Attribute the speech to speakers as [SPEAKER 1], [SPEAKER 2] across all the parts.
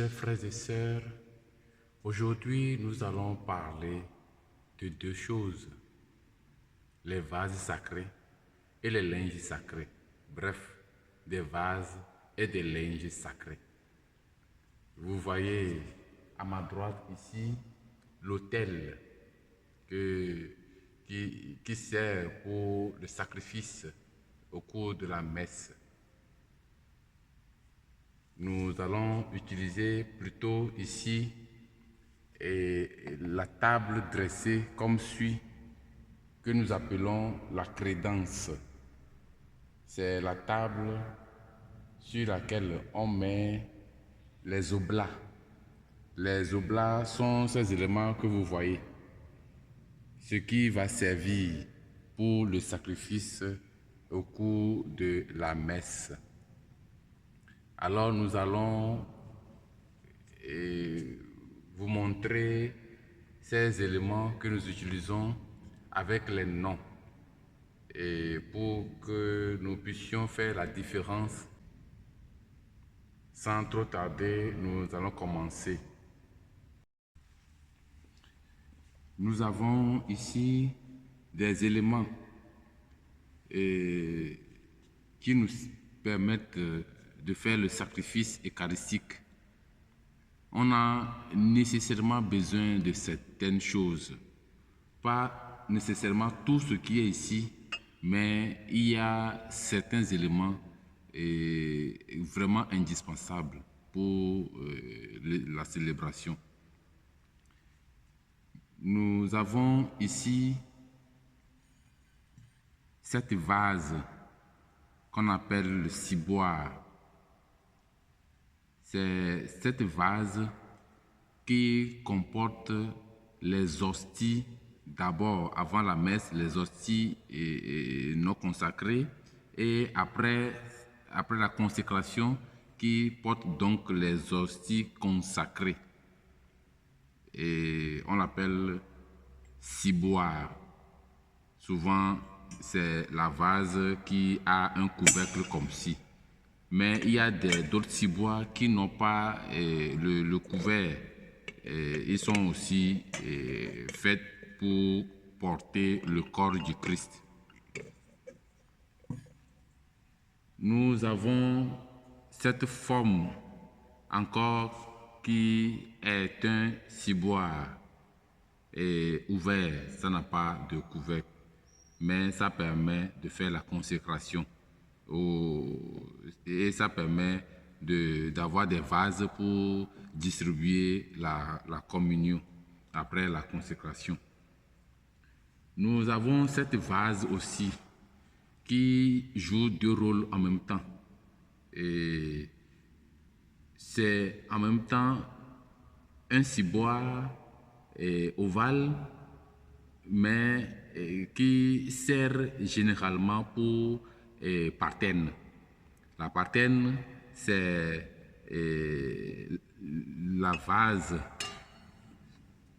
[SPEAKER 1] Chers frères et sœurs, aujourd'hui nous allons parler de deux choses, les vases sacrés et les linges sacrés. Bref, des vases et des linges sacrés. Vous voyez à ma droite ici l'autel qui sert pour le sacrifice au cours de la messe. Nous allons utiliser plutôt ici la table dressée comme suit, que nous appelons la crédence. C'est la table sur laquelle on met les oblats. Les oblats sont ces éléments que vous voyez, ce qui va servir pour le sacrifice au cours de la messe. Alors nous allons vous montrer ces éléments que nous utilisons avec les noms et pour que nous puissions faire la différence. Sans trop tarder, nous allons commencer. Nous avons ici des éléments qui nous permettent de faire le sacrifice eucharistique. On a nécessairement besoin de certaines choses. Pas nécessairement tout ce qui est ici, mais il y a certains éléments vraiment indispensables pour la célébration. Nous avons ici cette vase qu'on appelle le ciboire. C'est cette vase qui comporte les hosties, d'abord avant la messe, les hosties non consacrées, et après la consécration, qui porte donc les hosties consacrées. Et on l'appelle ciboire. Souvent, c'est la vase qui a un couvercle comme ci. Mais il y a d'autres ciboires qui n'ont pas le couvert. Ils sont aussi faits pour porter le corps du Christ. Nous avons cette forme encore qui est un ciboire ouvert. Ça n'a pas de couvercle, mais ça permet de faire la consécration. Et ça permet d'avoir des vases pour distribuer la communion après la consécration. Nous avons cette vase aussi qui joue deux rôles en même temps. Et c'est en même temps un ciboire ovale, mais qui sert généralement pour parthène. La parthène, c'est la vase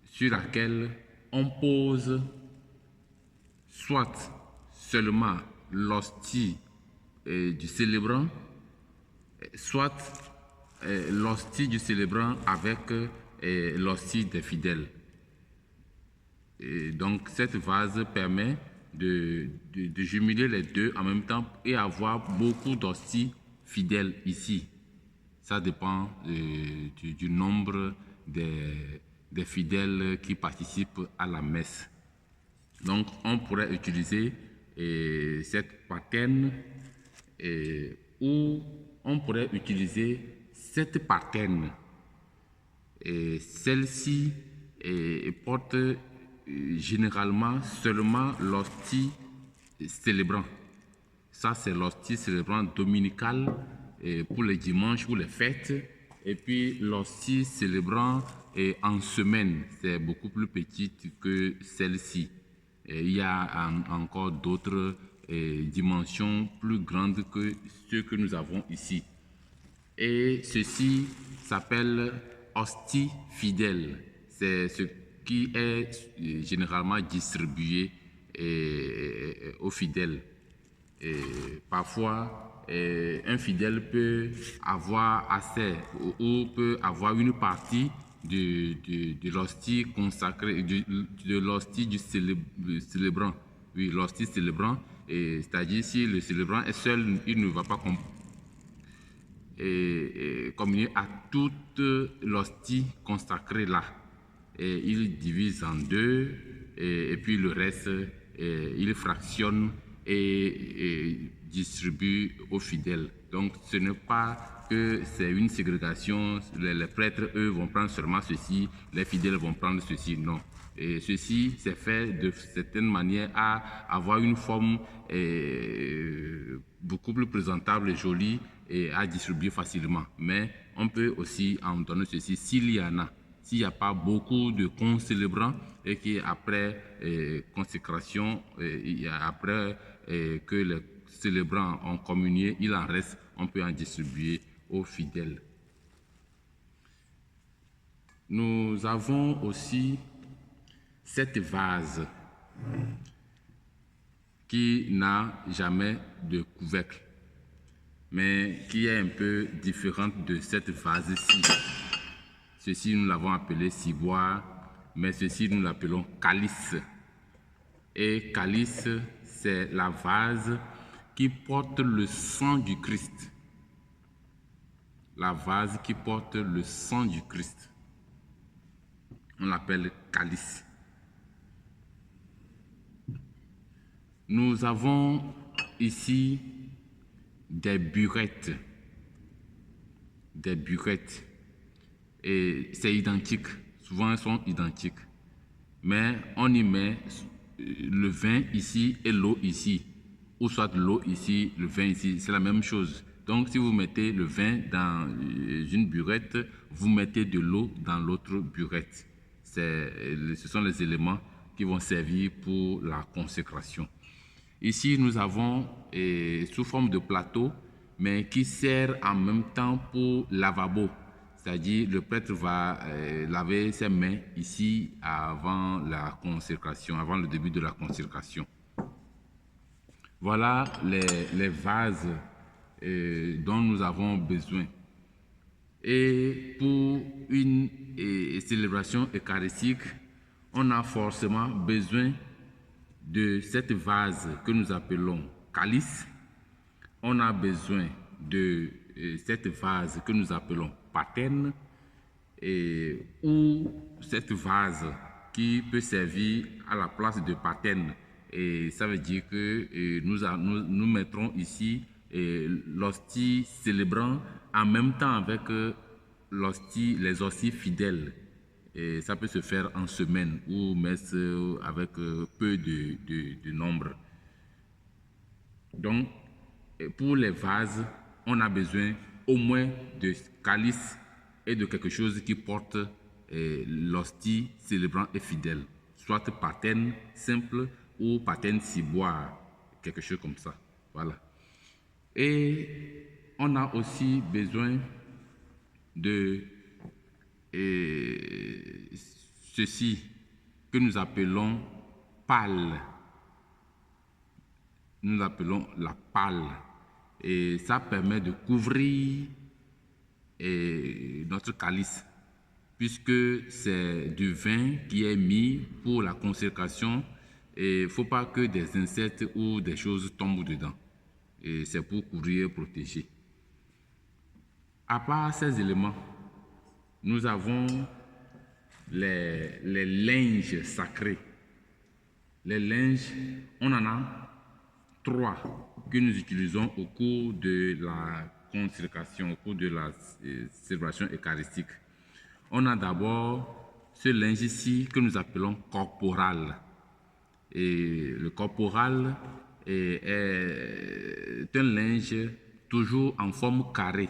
[SPEAKER 1] sur laquelle on pose soit seulement l'hostie du célébrant, soit l'hostie du célébrant avec l'hostie des fidèles. Et donc cette vase permet de jumeler les deux en même temps et avoir beaucoup d'hosties fidèles ici. Ça dépend du nombre des fidèles qui participent à la messe. Donc on pourrait utiliser cette parthène ou on pourrait utiliser cette parthène. Celle-ci porte généralement seulement l'hostie célébrant. Ça, c'est l'hostie célébrant dominicale pour les dimanches ou les fêtes. Et puis l'hostie célébrant en semaine, c'est beaucoup plus petite que celle-ci. Il y a encore d'autres dimensions plus grandes que ceux que nous avons ici. Et ceci s'appelle hostie fidèle. C'est ce qui est généralement distribué aux fidèles. Et parfois, un fidèle peut avoir accès ou peut avoir une partie de l'hostie consacrée, de l'hostie du célébrant. Oui, l'hostie célébrant, c'est-à-dire si le célébrant est seul, il ne va pas communier à toute l'hostie consacrée là. Et il divise en deux et puis le reste, il fractionne et distribue aux fidèles. Donc ce n'est pas que c'est une ségrégation, les prêtres, eux, vont prendre seulement ceci, les fidèles vont prendre ceci, non. Et ceci, c'est fait de certaine manière à avoir une forme beaucoup plus présentable et jolie et à distribuer facilement. Mais on peut aussi en donner ceci s'il y en a. S'il n'y a pas beaucoup de concélébrants et qu'après consécration, après que les célébrants ont communié, il en reste, on peut en distribuer aux fidèles. Nous avons aussi cette vase qui n'a jamais de couvercle, mais qui est un peu différente de cette vase-ci. Ceci, nous l'avons appelé ciboire, mais ceci, nous l'appelons calice. Et calice, c'est la vase qui porte le sang du Christ. La vase qui porte le sang du Christ. On l'appelle calice. Nous avons ici des burettes. Des burettes. Et c'est identique. Souvent, elles sont identiques. Mais on y met le vin ici et l'eau ici. Ou soit l'eau ici, le vin ici. C'est la même chose. Donc, si vous mettez le vin dans une burette, vous mettez de l'eau dans l'autre burette. Ce sont les éléments qui vont servir pour la consécration. Ici, nous avons sous forme de plateau, mais qui sert en même temps pour lavabo. C'est-à-dire, le prêtre va laver ses mains ici avant la consécration, avant le début de la consécration. Voilà les vases dont nous avons besoin. Et pour une célébration eucharistique, on a forcément besoin de cette vase que nous appelons calice. On a besoin de cette vase que nous appelons patène, ou cette vase qui peut servir à la place de patène. Et ça veut dire que nous mettrons ici l'hostie célébrant en même temps avec les hosties fidèles. Et ça peut se faire en semaine ou messe avec peu de nombre. Donc, pour les vases, on a besoin au moins de calice et de quelque chose qui porte l'hostie célébrant et fidèle, soit patène simple ou patène ciboire, quelque chose comme ça. Voilà. Et on a aussi besoin de ceci que nous appelons pâle. Nous l'appelons la pâle. Et ça permet de couvrir notre calice, puisque c'est du vin qui est mis pour la consécration. Et il ne faut pas que des insectes ou des choses tombent dedans. Et c'est pour couvrir et protéger. À part ces éléments, nous avons les linges sacrés. Les linges, on en a 3 que nous utilisons au cours de la consécration, au cours de la célébration eucharistique. On a d'abord ce linge ici que nous appelons corporal. Et le corporal est un linge toujours en forme carrée,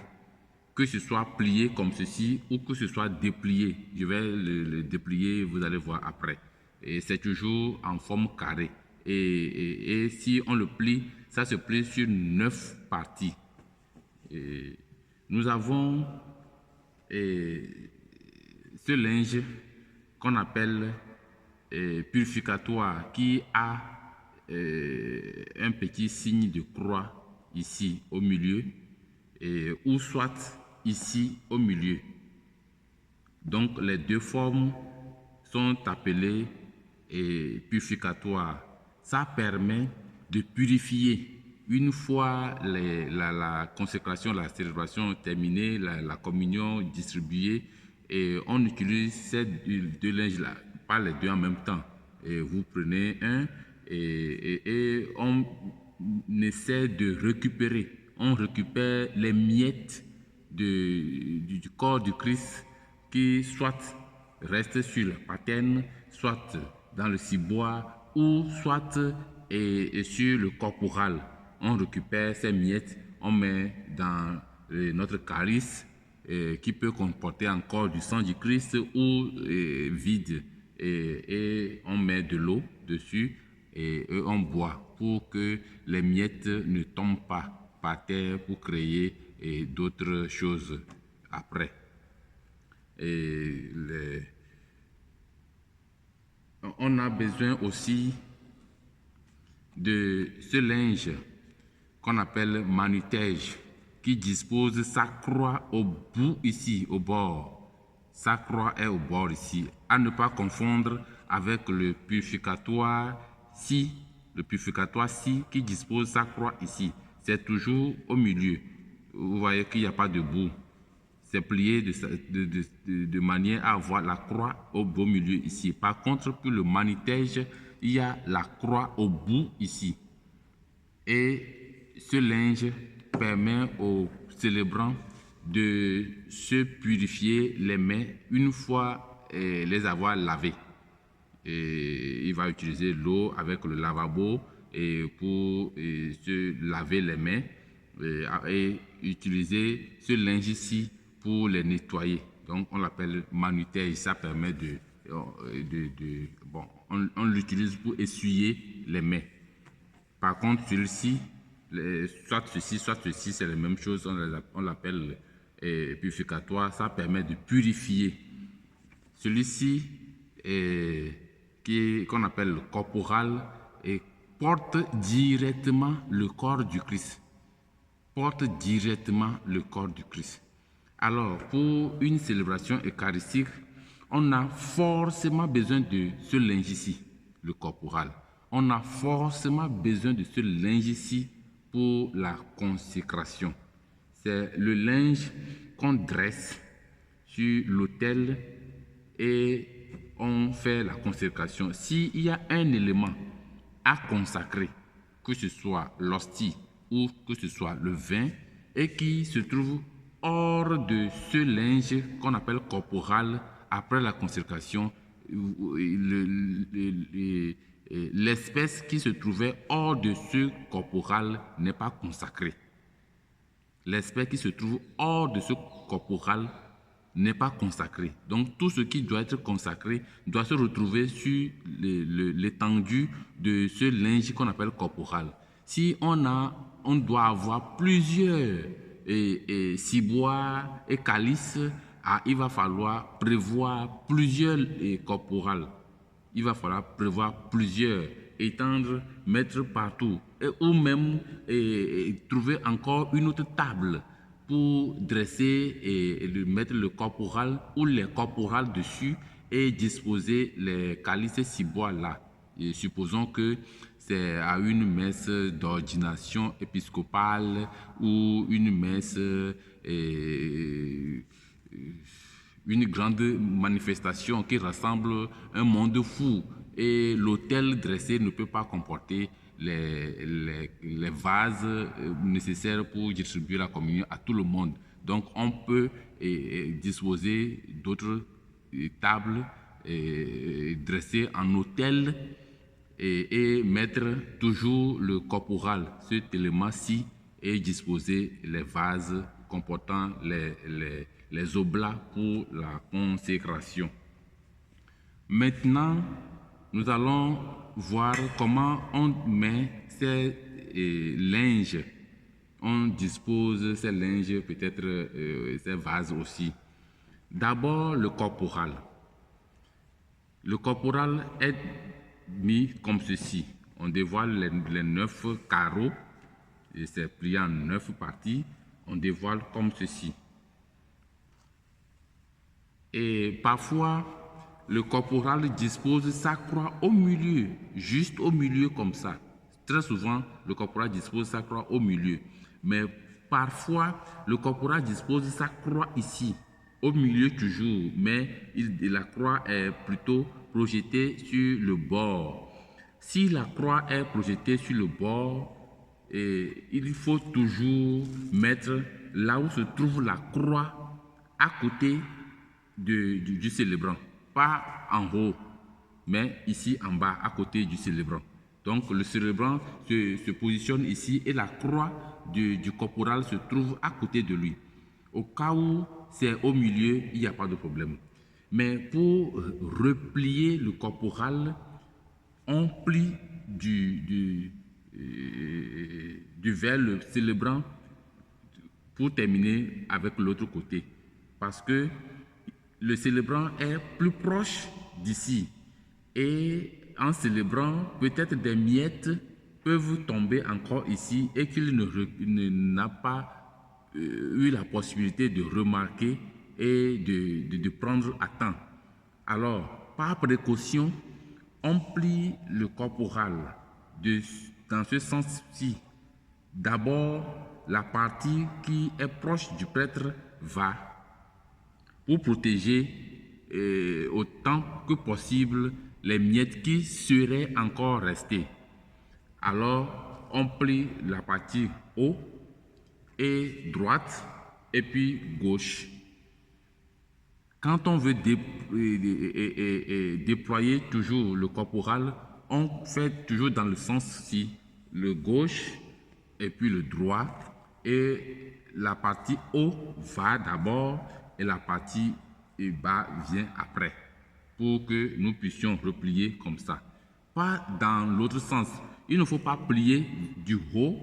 [SPEAKER 1] que ce soit plié comme ceci ou que ce soit déplié. Je vais le déplier, vous allez voir après. Et c'est toujours en forme carrée. Et si on le plie, ça se plie sur 9 parties. Et nous avons ce linge qu'on appelle purificatoire, qui a un petit signe de croix ici au milieu, ou soit ici au milieu. Donc les deux formes sont appelées purificatoires. Ça permet de purifier. Une fois la consécration, la célébration terminée, la communion distribuée, et on utilise ces deux linges-là, pas les deux en même temps. Et vous prenez un et on essaie de récupérer. On récupère les miettes du corps du Christ qui soit reste sur la patène, soit dans le ciboire ou soit sur le corporal. On récupère ces miettes, on met dans notre calice qui peut comporter encore du sang du Christ ou vide, et on met de l'eau dessus et on boit pour que les miettes ne tombent pas par terre pour créer d'autres choses après. On a besoin aussi de ce linge qu'on appelle manutège, qui dispose sa croix au bout ici, au bord. Sa croix est au bord ici. À ne pas confondre avec le purificatoire si, qui dispose sa croix ici. C'est toujours au milieu. Vous voyez qu'il n'y a pas de bout. C'est plié de manière à avoir la croix au beau milieu ici. Par contre, pour le manutège, il y a la croix au bout ici. Et ce linge permet aux célébrants de se purifier les mains une fois les avoir lavées. Et il va utiliser l'eau avec le lavabo pour se laver les mains et utiliser ce linge ici pour les nettoyer. Donc on l'appelle manutège. Ça permet on l'utilise pour essuyer les mains. Par contre, celui-ci, soit ceci, c'est la même chose. On l'appelle purificatoire. Ça permet de purifier. Celui-ci, qu'on appelle le corporal, porte directement le corps du Christ. Porte directement le corps du Christ. Alors, pour une célébration eucharistique, on a forcément besoin de ce linge ici, le corporal. On a forcément besoin de ce linge ici pour la consécration. C'est le linge qu'on dresse sur l'autel et on fait la consécration. S'il y a un élément à consacrer, que ce soit l'hostie ou que ce soit le vin, et qui se trouve hors de ce linge qu'on appelle corporal, après la consécration, l'espèce qui se trouvait hors de ce corporal n'est pas consacrée. L'espèce qui se trouve hors de ce corporal n'est pas consacré. Donc tout ce qui doit être consacré doit se retrouver sur l'étendue de ce linge qu'on appelle corporal. Si on doit avoir plusieurs ciboires et calices, il va falloir prévoir plusieurs corporales. Il va falloir prévoir plusieurs, étendre, mettre partout, ou même trouver encore une autre table pour dresser et mettre le corporal ou les corporales dessus et disposer les calices ciboires là. Et supposons que c'est à une messe d'ordination épiscopale ou une messe, une grande manifestation qui rassemble un monde fou, et l'autel dressé ne peut pas comporter les vases nécessaires pour distribuer la communion à tout le monde. Donc on peut disposer d'autres tables dressées en autel et mettre toujours le corporal, cet élément-ci, et disposer les vases comportant les oblats pour la consécration. Maintenant, nous allons voir comment on met ces linges. On dispose ces linges, peut-être ces vases aussi. D'abord, le corporal. Le corporal est mis comme ceci. On dévoile les 9 carreaux et c'est plié en 9 parties. On dévoile comme ceci. Et parfois, le corporal dispose sa croix au milieu, juste au milieu comme ça. Très souvent, le corporal dispose sa croix au milieu. Mais parfois, le corporal dispose sa croix ici, au milieu toujours, mais la croix est plutôt projetée sur le bord. Si la croix est projetée sur le bord, il faut toujours mettre là où se trouve la croix à côté du célébrant. Pas en haut, mais ici en bas, à côté du célébrant. Donc le célébrant se positionne ici et la croix du corporal se trouve à côté de lui. Au cas où c'est au milieu, il n'y a pas de problème. Mais pour replier le corporal, on plie vers le célébrant pour terminer avec l'autre côté. Parce que le célébrant est plus proche d'ici. Et en célébrant, peut-être des miettes peuvent tomber encore ici et qu'il n'a pas eu la possibilité de remarquer et de prendre à temps. Alors, par précaution, on plie le corporal dans ce sens-ci. D'abord, la partie qui est proche du prêtre va pour protéger autant que possible les miettes qui seraient encore restées. Alors, on plie la partie haut et droite et puis gauche. Quand on veut déployer toujours le corporal, on fait toujours dans le sens-ci, le gauche et puis le droit. Et la partie haut va d'abord et la partie bas vient après, pour que nous puissions replier comme ça. Pas dans l'autre sens. Il ne faut pas plier du haut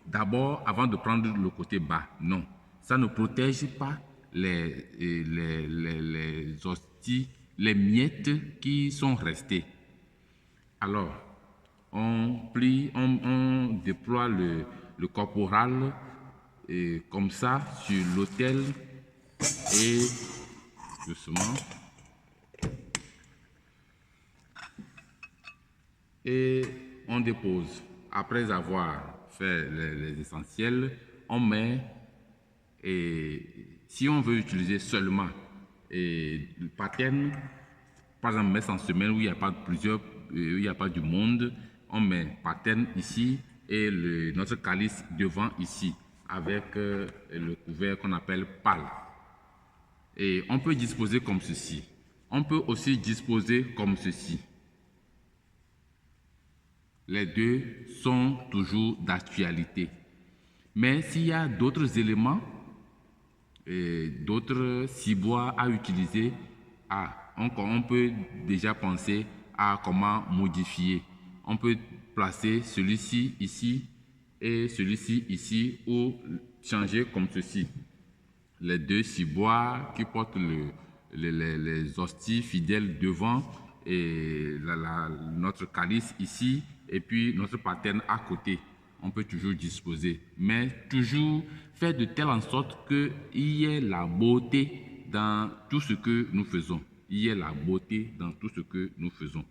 [SPEAKER 1] d'abord avant de prendre le côté bas. Non, ça ne protège pas les hosties, les miettes qui sont restées. Alors, on plie, on déploie le corporal comme ça sur l'autel et doucement. Et on dépose. Après avoir fait les essentiels, on met, et si on veut utiliser seulement le pattern, par exemple, mettre en semaine où il n'y a pas il n'y a pas du monde, on met pattern ici et notre calice devant ici, avec le couvert qu'on appelle pâle. Et on peut disposer comme ceci. On peut aussi disposer comme ceci. Les deux sont toujours d'actualité. Mais s'il y a d'autres éléments, d'autres ciboires à utiliser, on peut déjà penser à comment modifier. On peut placer celui-ci ici et celui-ci ici ou changer comme ceci. Les deux ciboires qui portent les hosties fidèles devant et notre calice ici et puis notre pattern à côté. On peut toujours disposer, mais toujours faire de telle en sorte qu'il y ait la beauté dans tout ce que nous faisons. Il y ait la beauté dans tout ce que nous faisons.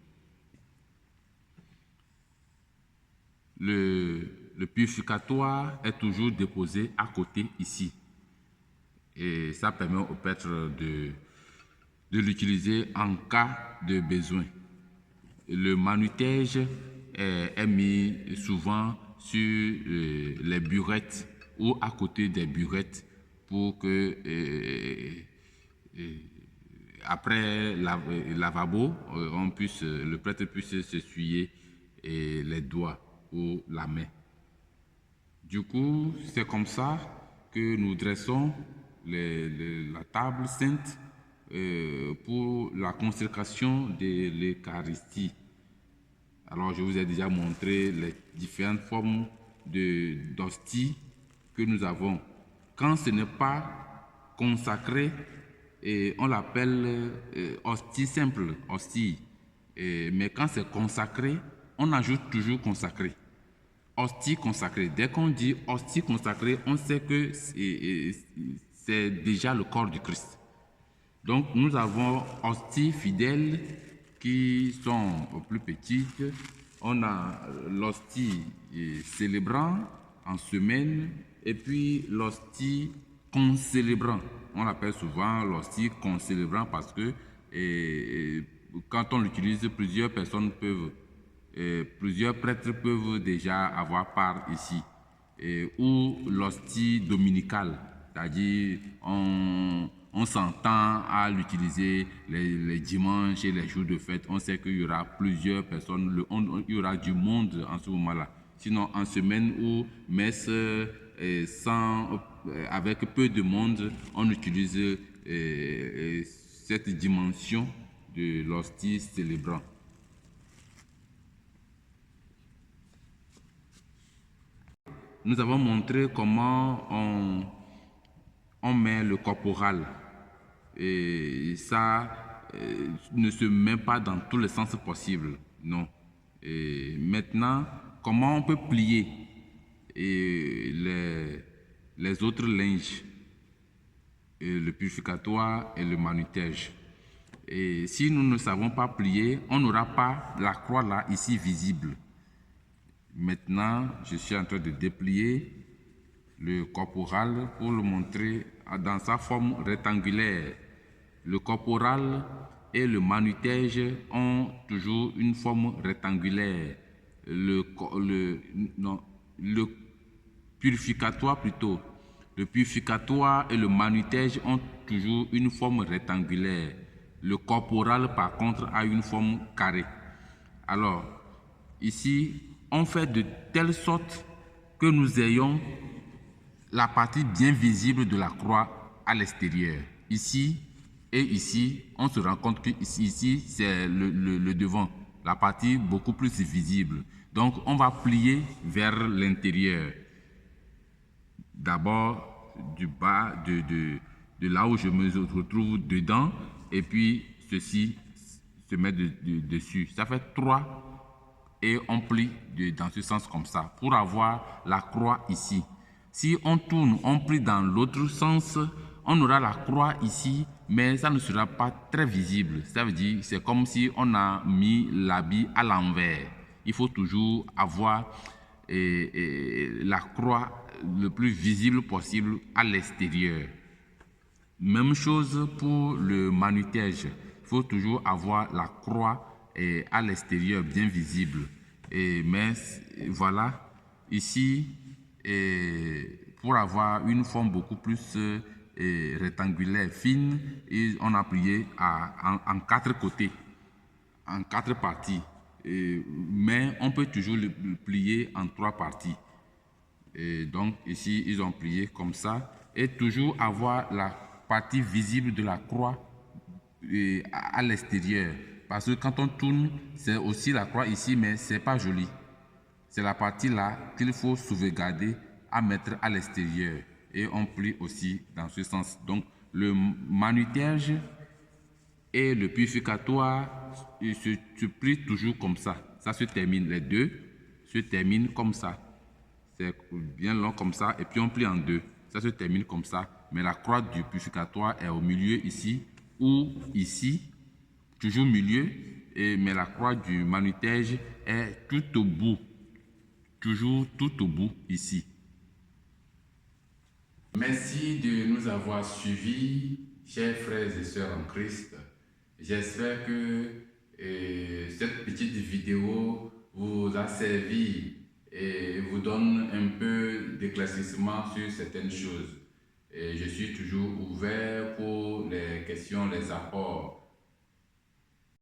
[SPEAKER 1] Le purificatoire est toujours déposé à côté ici. Et ça permet au prêtre de l'utiliser en cas de besoin. Le manutège est mis souvent sur les burettes ou à côté des burettes pour que après lavabo, le prêtre puisse s'essuyer les doigts ou la main. Du coup, c'est comme ça que nous dressons la table sainte pour la consécration de l'Eucharistie. Alors, je vous ai déjà montré les différentes formes d'hostie que nous avons. Quand ce n'est pas consacré, on l'appelle hostie simple, hostie. Mais quand c'est consacré, on ajoute toujours consacré. hostie consacrée. Dès qu'on dit hostie consacrée, on sait que c'est déjà le corps du Christ. Donc nous avons hosties fidèles qui sont plus petites. On a l'hostie célébrant en semaine et puis l'hostie concélébrant. On l'appelle souvent l'hostie concélébrant parce que quand on l'utilise, plusieurs personnes peuvent, plusieurs prêtres peuvent déjà avoir part ici. Ou l'hostie dominicale, c'est-à-dire on s'entend à l'utiliser les dimanches et les jours de fête. On sait qu'il y aura plusieurs personnes, il y aura du monde en ce moment-là. Sinon, en semaine ou messe avec peu de monde, on utilise cette dimension de l'hostie célébrant. Nous avons montré comment on met le corporal. Et ça ne se met pas dans tous les sens possibles, non. Et maintenant, comment on peut plier les autres linges, le purificatoire et le manutège. Et si nous ne savons pas plier, on n'aura pas la croix là, ici, visible. Maintenant, je suis en train de déplier le corporal pour le montrer dans sa forme rectangulaire. Le corporal et le manutège ont toujours une forme rectangulaire. Le purificatoire plutôt. Le purificatoire et le manutège ont toujours une forme rectangulaire. Le corporal, par contre, a une forme carrée. Alors, ici, on fait de telle sorte que nous ayons la partie bien visible de la croix à l'extérieur. Ici et ici, on se rend compte que ici c'est le devant, la partie beaucoup plus visible. Donc, on va plier vers l'intérieur. D'abord, du bas, de là où je me retrouve dedans, et puis ceci se met dessus. Ça fait 3 et on plie dans ce sens comme ça pour avoir la croix ici. Si on tourne, on plie dans l'autre sens, on aura la croix ici, mais ça ne sera pas très visible. Ça veut dire c'est comme si on a mis l'habit à l'envers. Il faut toujours avoir la croix le plus visible possible à l'extérieur. Même chose pour le manutège. Il faut toujours avoir la croix à l'extérieur bien visible. Mais voilà, ici, pour avoir une forme beaucoup plus rectangulaire, fine, on a plié en 4 côtés, en 4 parties. Mais on peut toujours le plier en 3 parties. Et donc ici, ils ont plié comme ça. Et toujours avoir la partie visible de la croix à l'extérieur. Parce que quand on tourne, c'est aussi la croix ici, mais ce n'est pas joli. C'est la partie là qu'il faut sauvegarder à mettre à l'extérieur. Et on plie aussi dans ce sens. Donc, le manutège et le purificatoire se plient toujours comme ça. Ça se termine, les deux se terminent comme ça. C'est bien long comme ça, et puis on plie en 2. Ça se termine comme ça. Mais la croix du purificatoire est au milieu ici, ou ici, toujours au milieu, mais la croix du manutège est tout au bout, toujours tout au bout ici. Merci de nous avoir suivis, chers frères et sœurs en Christ. J'espère que cette petite vidéo vous a servi et vous donne un peu d'éclaircissement sur certaines choses. Et je suis toujours ouvert pour les questions, les apports.